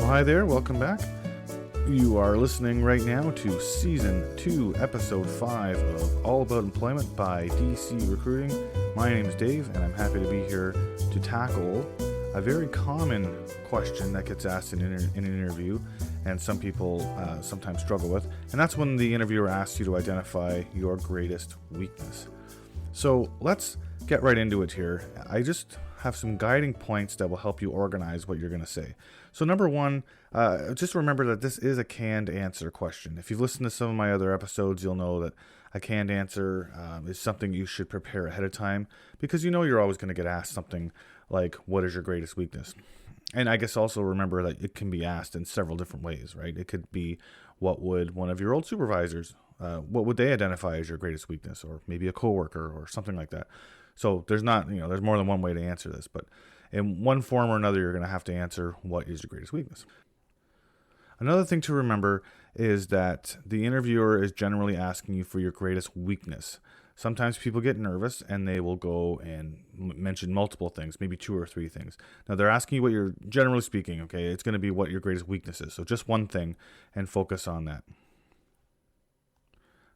Well, hi there, welcome back. You are listening right now to Season 2, Episode 5 of All About Employment by DC Recruiting. My name is Dave, and I'm happy to be here to tackle a very common question that gets asked in an interview, and some people sometimes struggle with, and that's when the interviewer asks you to identify your greatest weakness. So let's get right into it here. I just have some guiding points that will help you organize what you're going to say. So number one, just remember that this is a canned answer question. If you've listened to some of my other episodes, you'll know that a canned answer is something you should prepare ahead of time, because you know you're always going to get asked something like, what is your greatest weakness? And I guess also remember that it can be asked in several different ways, right? It could be, what would one of your old supervisors, what would they identify as your greatest weakness? Or maybe a coworker or something like that. So there's more than one way to answer this, but in one form or another, you're going to have to answer, what is your greatest weakness? Another thing to remember is that the interviewer is generally asking you for your greatest weakness. Sometimes people get nervous and they will go and mention multiple things, maybe 2 or 3 things. Now they're asking you what you're, generally speaking, okay, it's going to be what your greatest weakness is. So just one thing and focus on that.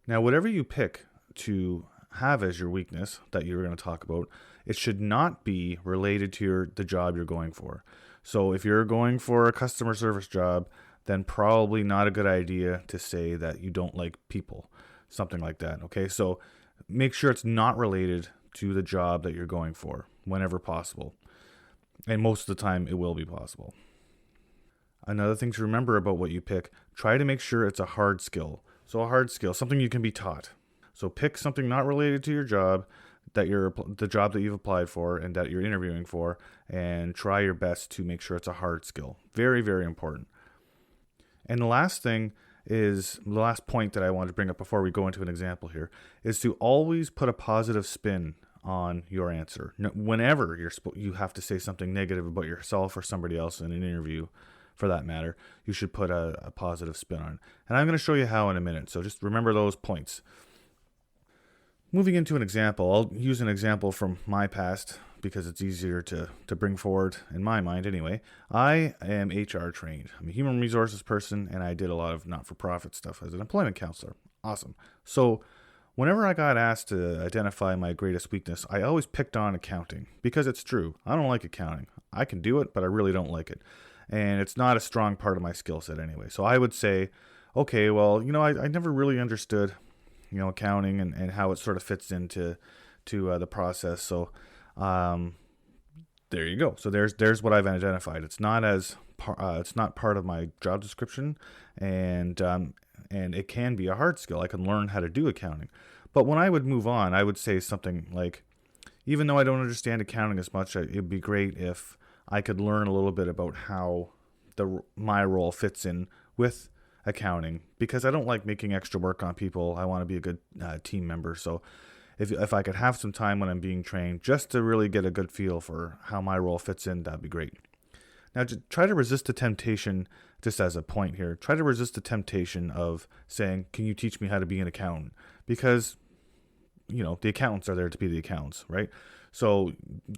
Now, whatever you pick to have as your weakness that you're going to talk about, it should not be related to the job you're going for. So if you're going for a customer service job, then probably not a good idea to say that you don't like people, something like that. Okay, so make sure it's not related to the job that you're going for whenever possible. And most of the time it will be possible. Another thing to remember about what you pick, try to make sure it's a hard skill. So a hard skill, something you can be taught. So pick something not related to your job, the job that you've applied for and that you're interviewing for, and try your best to make sure it's a hard skill. Very, very important. And the last thing is, the last point that I want to bring up before we go into an example here, is to always put a positive spin on your answer. Whenever you have to say something negative about yourself or somebody else in an interview, for that matter, you should put a positive spin on it. And I'm going to show you how in a minute, so just remember those points. Moving into an example, I'll use an example from my past because it's easier to bring forward in my mind anyway. I am HR trained. I'm a human resources person, and I did a lot of not-for-profit stuff as an employment counselor. Awesome. So whenever I got asked to identify my greatest weakness, I always picked on accounting because it's true. I don't like accounting. I can do it, but I really don't like it. And it's not a strong part of my skill set anyway. So I would say, okay, well, I never really understood accounting and how it sort of fits into the process. So there you go. So there's what I've identified. It's not it's not part of my job description, and it can be a hard skill. I can learn how to do accounting. But when I would move on, I would say something like, even though I don't understand accounting as much, it'd be great if I could learn a little bit about how my role fits in with accounting, because I don't like making extra work on people. I want to be a good team member. So if I could have some time when I'm being trained just to really get a good feel for how my role fits in, that'd be great. Now, try to resist the temptation, just as a point here, try to resist the temptation of saying, can you teach me how to be an accountant? Because, the accountants are there to be the accountants, right? So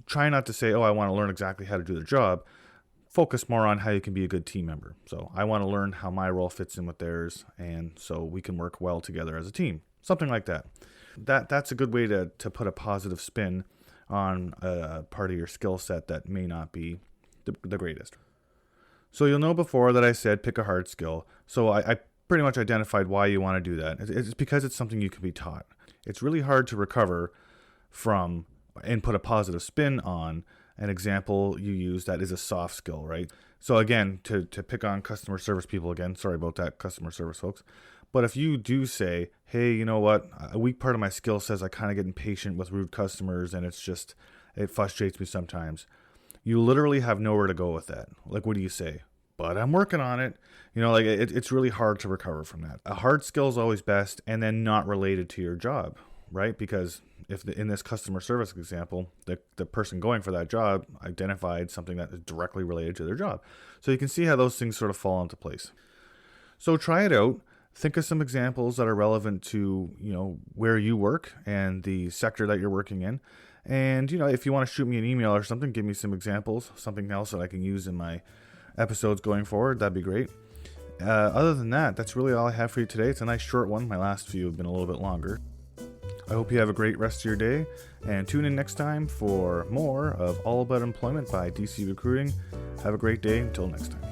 try not to say, I want to learn exactly how to do the job. Focus more on how you can be a good team member. So I want to learn how my role fits in with theirs, and so we can work well together as a team. Something like that. That's a good way to put a positive spin on a part of your skill set that may not be the greatest. So you'll know before that I said pick a hard skill. So I pretty much identified why you want to do that. It's because it's something you can be taught. It's really hard to recover from and put a positive spin on an example you use that is a soft skill, right? So again, to pick on customer service people again, sorry about that, customer service folks. But if you do say, hey, you know what, a weak part of my skill says I kind of get impatient with rude customers, and it frustrates me sometimes. You literally have nowhere to go with that. Like, what do you say? But I'm working on it. It's really hard to recover from that. A hard skill is always best, and then not related to your job, right? Because if in this customer service example, the person going for that job identified something that is directly related to their job. So you can see how those things sort of fall into place. So try it out. Think of some examples that are relevant to, where you work and the sector that you're working in. And, if you want to shoot me an email or something, give me some examples, something else that I can use in my episodes going forward, that'd be great. Other than that, that's really all I have for you today. It's a nice short one. My last few have been a little bit longer. I hope you have a great rest of your day, and tune in next time for more of All About Employment by DC Recruiting. Have a great day. Until next time.